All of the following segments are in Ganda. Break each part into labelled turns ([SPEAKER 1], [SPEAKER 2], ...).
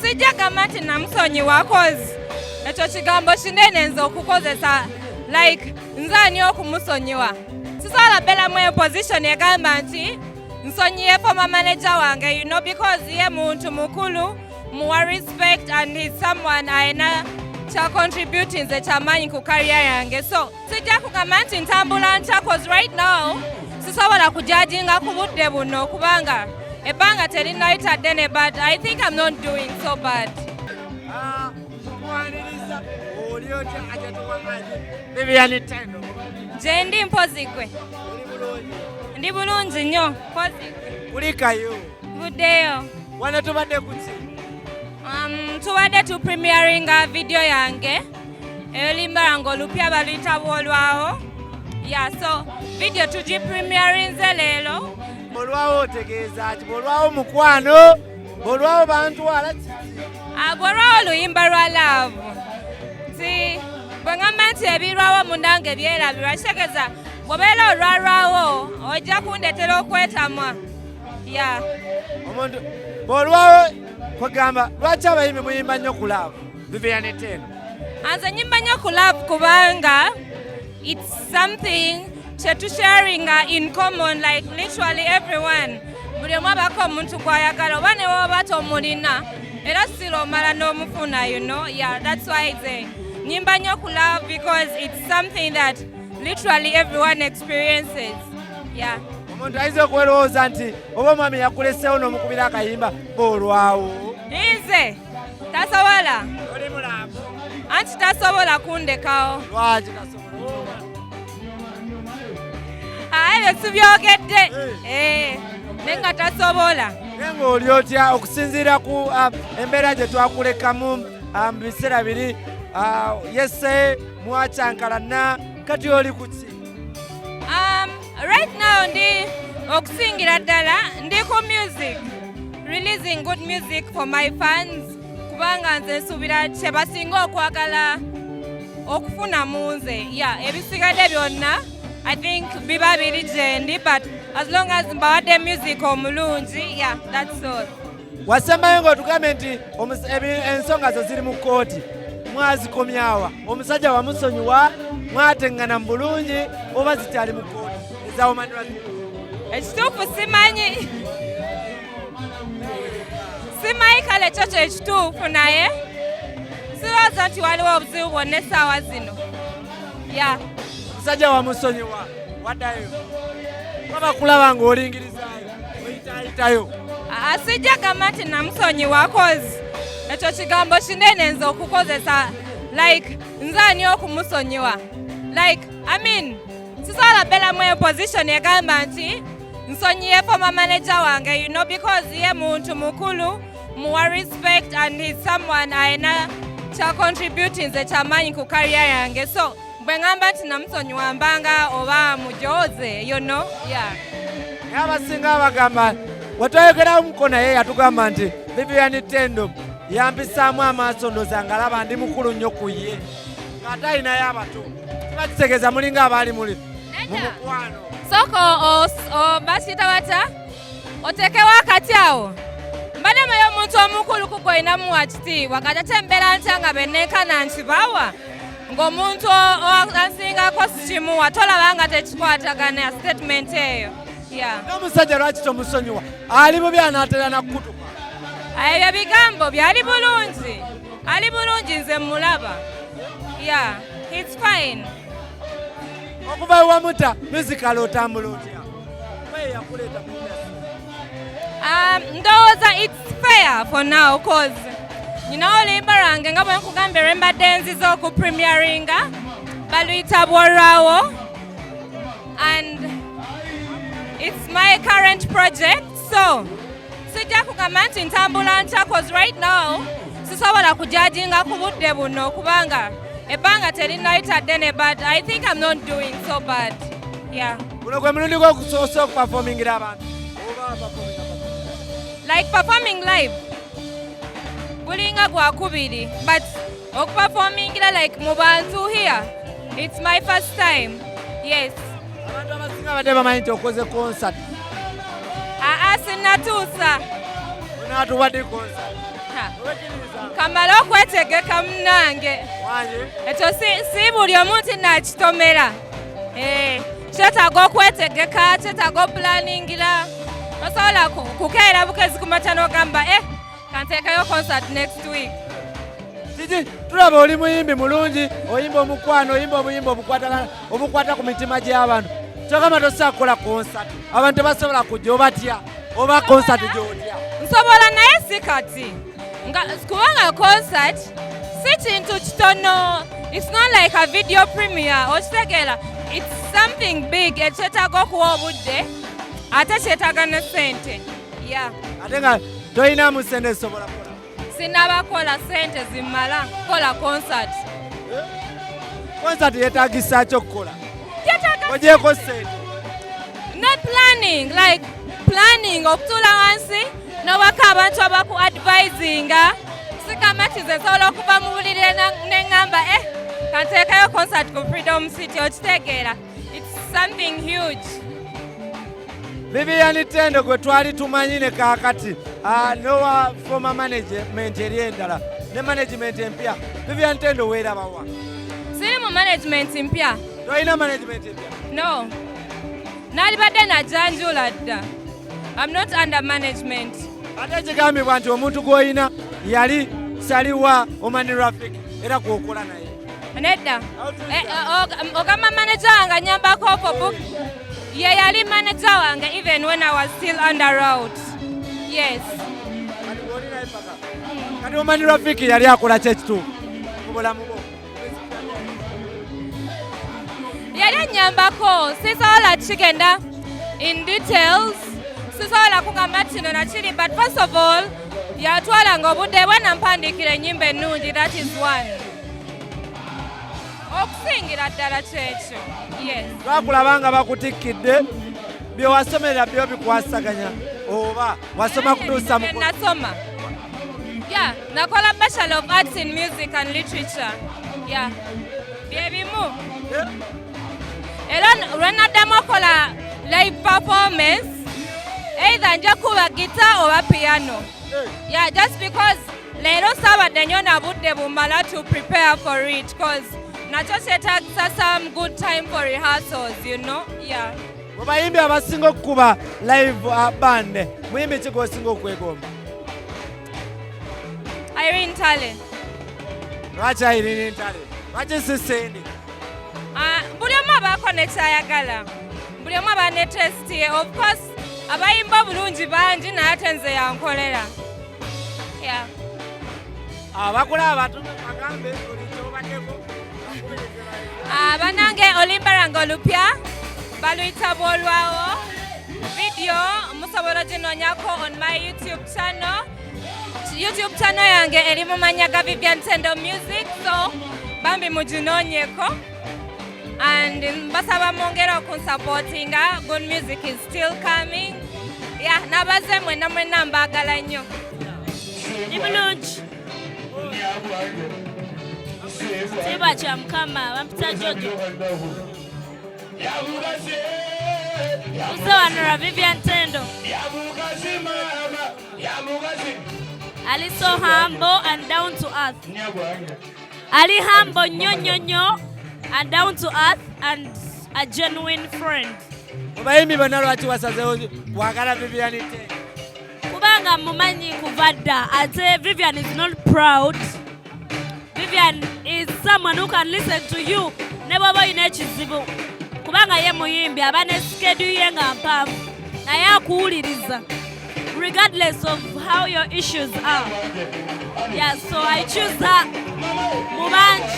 [SPEAKER 1] Sijja gamati namusonyiwa cause ekyo kigambo kinene nze okukozesa like nze ani okumusonyiwa. Sisobola beeramu position egamba nti nsonyiye former manager wange, you know, because ye muntu mukulu muwa respect and he's someone ayina kya contributing nze kyamanyi ku career yange. So sijja kugamba nti ntambula ntya cause right now sisobola kujajinga ku budde buno kubanga ebbanga terinayita ddene, but I think I'm not doing so bad.
[SPEAKER 2] Vivian Tendo.
[SPEAKER 1] Je ndi mpozi gwe? Ndi bulungi nnyo mpozi gwe.
[SPEAKER 2] Kulikayo?
[SPEAKER 1] Buddeyo.
[SPEAKER 2] Wano tubadde ku ki?
[SPEAKER 1] Tubadde tu premiering video yange eyolimba nga olupya baluyita bwolwawo. Yeah, so video tugi premierinze leero.
[SPEAKER 2] Bolwawo otegeeza ki? Bolwawo mukwano? Bolwawo bantu wala ki?
[SPEAKER 1] Bolwawo luyimba lwa love. Si bwe ngamba nti ebirwawo munange byerabirwa kitegeeza bw'obeera olwalwawo ojja kundetera okwetamwa. Yeah.
[SPEAKER 2] Omuntu bolwawo kwegamba lwaki abayimbi muyimba nnyo ku love? Vivian Tendo.
[SPEAKER 1] Nze nyimba nnyo ku love kubanga it's something sharing in common, like literally everyone. Buli omu abako omuntu gw'ayagala oba ne woba tomulina era siro omala n'omufuna, you know. Yeah, that's why it's nyimba nnyo ku love because it's something that literally everyone experiences. Yeah.
[SPEAKER 2] Omuntu ayinza okwerowooza nti oba omwami yakuleseewo n'omukubira akayimba bolwawo.
[SPEAKER 1] Nze tasobola.
[SPEAKER 2] Oli mulamu.
[SPEAKER 1] Anti tasobola kundekawo.
[SPEAKER 2] Lwaki tasobola?
[SPEAKER 1] Ebyo sibyogedde. Nenga tasobola.
[SPEAKER 2] Nenga oli otya okusinziira ku embeera gye twakulekamu mu biseera biri Yesse mwakyankalana kati oli ku ki?
[SPEAKER 1] Right now ndi okusingira ddala ndi ku music, releasing good music for my fans kubanga nze nsuubira kye basinga okwagala okufuna mu nze. Yeah, ebisigadde byonna I think biba biri gye ndi, but as long as mbawadde music omulungi, yeah, that's all.
[SPEAKER 2] Wasembayo ng'otugambe nti ensonga zo ziri mu kkooti mwazikomyawa, omusajja wamusonyiwa, mwateŋŋana mu bulungi oba zikyali mu kkooti ezaawomanirwa?
[SPEAKER 1] Ekituufu simanyi. Simanyi kale kyokyo ekituufu naye sirowooza nti waliwo obuzibu bwonna essaawa zino. Yeah.
[SPEAKER 2] Omusajja wamusonyiwa waddayo waba kulaba ng'olingirizaayo oyitaayitayo?
[SPEAKER 1] Sijja gamba nti namusonyiwa cause ekyo kigambo kinene nze okukozesa like nze ani okumusonyiwa. Like I mean sisobola beeramu position egamba nti nsonyiye former manager wange, you know, because ye muntu mukulu muwa respect and he's someone ayina kya contributing nze kyamanyi ku career yange. So bwe ngamba nti namusonyiwa mbanga oba mujoze, you know. Yeah.
[SPEAKER 2] Abasinga bagamba watwayogeramuko naye yatugamba nti Vivian Tendo yampisaamu amaaso ndooza ngalaba ndi mukulu nnyo ku ye ng'ate ayinayo abato. Kiba kitegeeza mulinga abaali muli mu mukwano.
[SPEAKER 1] Soko bakiyita bata otekewo akati awo mbadde mayo omuntu omukulu kugwolinamu wa kitiibwa kati ate embeera ntya nga bennenkana nkibawa ng'omuntu ansingako sikimuwa tolaba nga tekikwatagana statement eyo. Yeah.
[SPEAKER 2] N'omusajja lwaki tomusonyiwa? Ali bubi anaatera nakkutuka.
[SPEAKER 1] Ebyo bigambo byali bulungi. Ali bulungi nze mulaba. Yeah, it's fine.
[SPEAKER 2] Okuva wamuta musical otambula otya? Yakuleeta mu
[SPEAKER 1] ndowooza it's fair for now cause you know oluyimba lwange nga bwe nkugambye lwe mbadde nziza oku premieringa baluyita bwolwawo and it's my current project, so sijja kugamba nti ntambula ntya cause right now sisobola kujajinga ku budde buno kubanga ebbanga terinayita ddene, but I think I'm not doing so bad. Yeah.
[SPEAKER 2] Guno gwe mulundi gw'okusoose okuperformingira abantu?
[SPEAKER 1] Like performing live gulinga gwakubiri, but okuperformingira like mu bantu here it's my first time. Yes.
[SPEAKER 2] Abantu abasinga badde bamanyi nti okoze concert.
[SPEAKER 1] Sinnatuusa.
[SPEAKER 2] Onaatubadde concert?
[SPEAKER 1] kamala okwetegeka munange ekyo si buli omuntu nakitomera kyetaaga okwetegeka kyetaaga opulaningira tosobola kukeera bukezi kumata n'ogamba kanteekayo concert next week.
[SPEAKER 2] Tiji tulaba oli muyimbi mulungi oyimba omukwano oyimba obuyimba obukwata ku mitima gy'abantu kyogamba tosakola concert abantu tebasobola kujja obatya oba concert gy'otya.
[SPEAKER 1] Nsobola naye si kati kubanga concert si kintu kitono. It's not like a video premiere okitegeera. It's something big ekyetaaga okuwa obudde ate kyetaaga ne ssente.
[SPEAKER 2] Ate nga toyinamu ssente esobola kukola.
[SPEAKER 1] Sinnabakola ssente zimala kukola concert.
[SPEAKER 2] Concert yeetaagisa ki okukola? Ogyeko ssente.
[SPEAKER 1] Ne planning okutuula wansi n'obaka abantu abaku advisinga sikamatize sobola okuva mu bulire neŋŋamba kanteekayo concert ku Freedom City okitegeera. It's something huge.
[SPEAKER 2] Vivian Tendo gwe twali tumanyi ne kaakati nowa former management eri endala ne management empya. Vivian Tendo weerabawa?
[SPEAKER 1] Siri mu management mpya.
[SPEAKER 2] Toyina management empya?
[SPEAKER 1] No. Nalibadde najanjula dda. I'm not under management.
[SPEAKER 2] Ate kigambibwa nti omuntu gw'oyina yali Sirikusonyiwa Oman Rafiki era gw'okola naye.
[SPEAKER 1] Nedda. Ogamba manager wange anyambako for book. Ye yali manager wange even when I was still under route. Yes.
[SPEAKER 2] Kati Oman Rafiki yali akola kye kituufu mu bulamu bwo?
[SPEAKER 1] Yali anyambako sisobola kigenda in details. Sisobola kugamba kino nakiri, but first of all yatwalanga obudde bwe nampandiikira ennyimba ennungi, that is one. Okusingira ddala kyekyo. Yes.
[SPEAKER 2] Twakulabanga bakutikkidde bye wasomera byo bikwasaganya oba wasoma kutuusa mu
[SPEAKER 1] nasoma. Nakola Bachelor of Arts in Music and Literature. Bye bimu. Era lwe naddamu okola live performance either nja kuba guitar oba piano. Just because leero saabadde nnyo na budde bumala to prepare for it because nakyo kyetaagisa some good time for rehearsals, you know.
[SPEAKER 2] Mu bayimbi abasinga okukuba live band muyimbi ki gw'osinga okwegomba?
[SPEAKER 1] Irene Tale.
[SPEAKER 2] Lwaki Irene Tale? Lwaki si Sandy?
[SPEAKER 1] Buli omu abaako ne kyayagala, buli omu aba ne taste ye. Of course abayimba obulungi bangi naye ate nze yankolera.
[SPEAKER 2] Abakola abatume bagambe buli kyobaddeko.
[SPEAKER 1] Banange olimbaranga olupya baluyita bwolwawo video musobola ginoonyako on my YouTube channel. YouTube channel yange eri mu mannya ga Vivian Tendo Music, so bambi muginoonyeko and mbasaba mwongere okunsupportinga. Good music is still coming. Nabaze mwenna mbaagala nnyo.
[SPEAKER 3] Ni bulungi. Tiba kya Mukama bampita Jojo. Uze wano Vivian Tendo. Ali so humble and down to earth. Ali humble nyo and down to earth and a genuine friend.
[SPEAKER 2] Bayimbi bonna lwaki wasazeewo wagala Vivian Tendo?
[SPEAKER 3] Kubanga mumanyi kuva dda ate Vivian is not proud. Vivian is someone who can listen to you ne bw'oba olina ekizibu. Kubanga ye muyimbi aba ne schedule ye nga mpaavu naye akuwuliriza regardless of how your issues are. So I choose her mu bangi.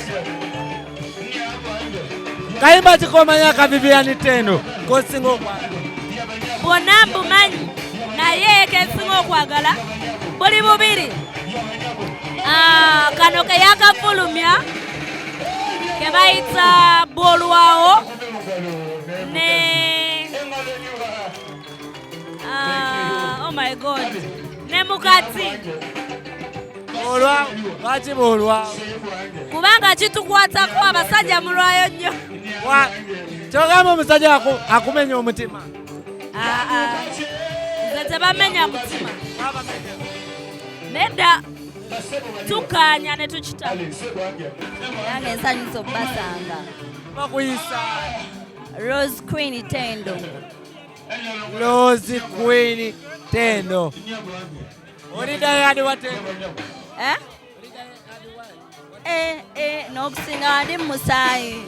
[SPEAKER 2] Kayimba kikomanya ka Vivian Tendo kosinga okwagala?
[SPEAKER 3] Bwonna mbumanyi naye kensinga okwagala buli bubiri. Kano ke yakafulumya ke bayita bwolwawo ne oh my God ne mukati.
[SPEAKER 2] Lwaki bwolwawo?
[SPEAKER 3] Kubanga kitukwatako abasajja mulwayo nnyo.
[SPEAKER 2] Kyogamba omusajja akumenya omutima?
[SPEAKER 3] Nze tebamenya mutima. Nedda tukkaanya ne tukitaba.
[SPEAKER 4] Yange nsanyusa obbasanga.
[SPEAKER 2] Bakuyisa.
[SPEAKER 4] Rose Queen Tendo.
[SPEAKER 2] Rose Queen Tendo. Oli dayadi wa Tendo?
[SPEAKER 4] N'okusinga ndi musaayi.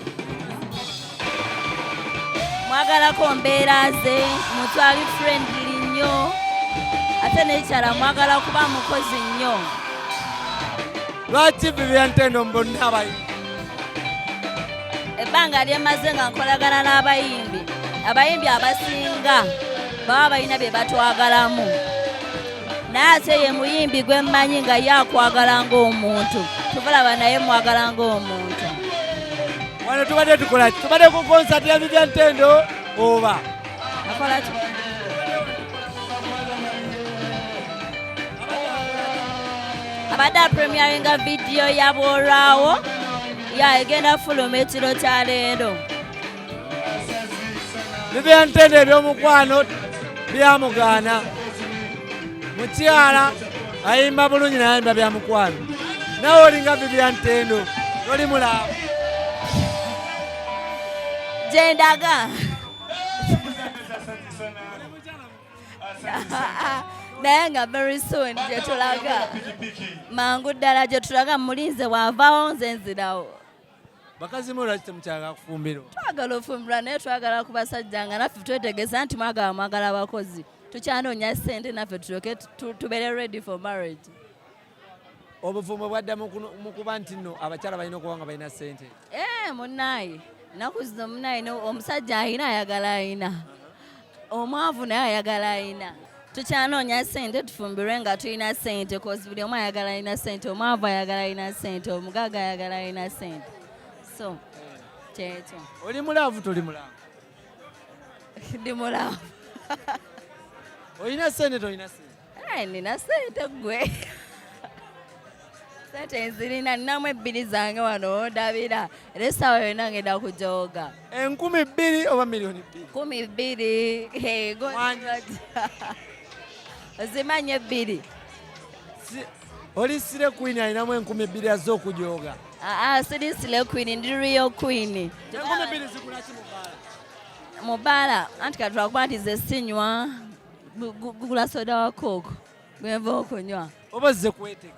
[SPEAKER 4] Mwagalako mbeera ze, mutwali friendly nnyo. Ate n'ekirala mwagala kuba mukozi nnyo.
[SPEAKER 2] Lwaki Vivian Tendo mbonna abayimbi?
[SPEAKER 4] Ebbanga lyemaze nga nkolagana n'abayimbi. Abayimbi abasinga baba balina bye batwagalamu. Naye ate ye muyimbi gwe mmanyi nga ye akwagala ng'omuntu. Tubulaba naye mwagala ng'omuntu.
[SPEAKER 2] Wano tubadde tukola ki? Tubadde ku concert ya Vivian Tendo oba?
[SPEAKER 4] Akola ki? Abadde apremieringa vidiyo ya bwolwawo egenda fuluma ekiro kya leero.
[SPEAKER 2] Vivian Tendo ebyomukwano byamugaana. Mukyala ayimba bulungi naye ayimba byamukwano. Nawe olinga Vivian Tendo toli mulaavu.
[SPEAKER 4] Gyendaga. Naye nga very soon gye tulaga. Mangu ddala gye tulaga mulinze wavaawo nze nzirawo.
[SPEAKER 2] Bakazi mu lwaki temukyala kufumbiro?
[SPEAKER 4] Twagala ofumbirwa naye twagala ku basajja nga naffe twetegeeza nti mwagala abakozi. Tukyanoonya ssente naffe tulyoke tubeere ready for marriage.
[SPEAKER 2] Obufumbo bwadda mu kuba nti nno abakyala balina okuba nga balina ssente.
[SPEAKER 4] Munnaaye ennaku zino munnaaye omusajja ayina ayagala ayina. Omwavu naye ayagala ayina. Tukyanoonya ssente tufumbirwe nga tulina ssente kozi buli omu ayagala ayina ssente. Omwavu ayagala ayina ssente. Omugagga ayagala ayina ssente. So kyekyo.
[SPEAKER 2] Oli mulaavu toli mulaavu?
[SPEAKER 4] Ndi mulaavu.
[SPEAKER 2] Olina ssente tolina ssente?
[SPEAKER 4] Nina ssente ggwe. Ssente nzirina ninamu 2 zange wano ondabira. Era essaawa yonna ngenda kujooga.
[SPEAKER 2] 2,000 oba miliyoni 2?
[SPEAKER 4] 2,000. Ozimanye 2.
[SPEAKER 2] Oli Sire Queen alinamu 2,000 azze okujooga.
[SPEAKER 4] Siri Sire Queen, ndi real queen.
[SPEAKER 2] 2,000 zigula ki mu bbaala?
[SPEAKER 4] Mu bbaala anti katulakuba nti ze sinywa gugula soda wa Coke gwenva okunywa.
[SPEAKER 2] Oba zze kwetega?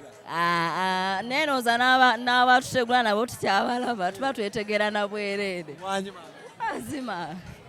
[SPEAKER 4] Naye nooza n'abatutegula nabo tukyabalaba tuba twetegera na bwereere.
[SPEAKER 2] Wanyuma.
[SPEAKER 4] Mazima.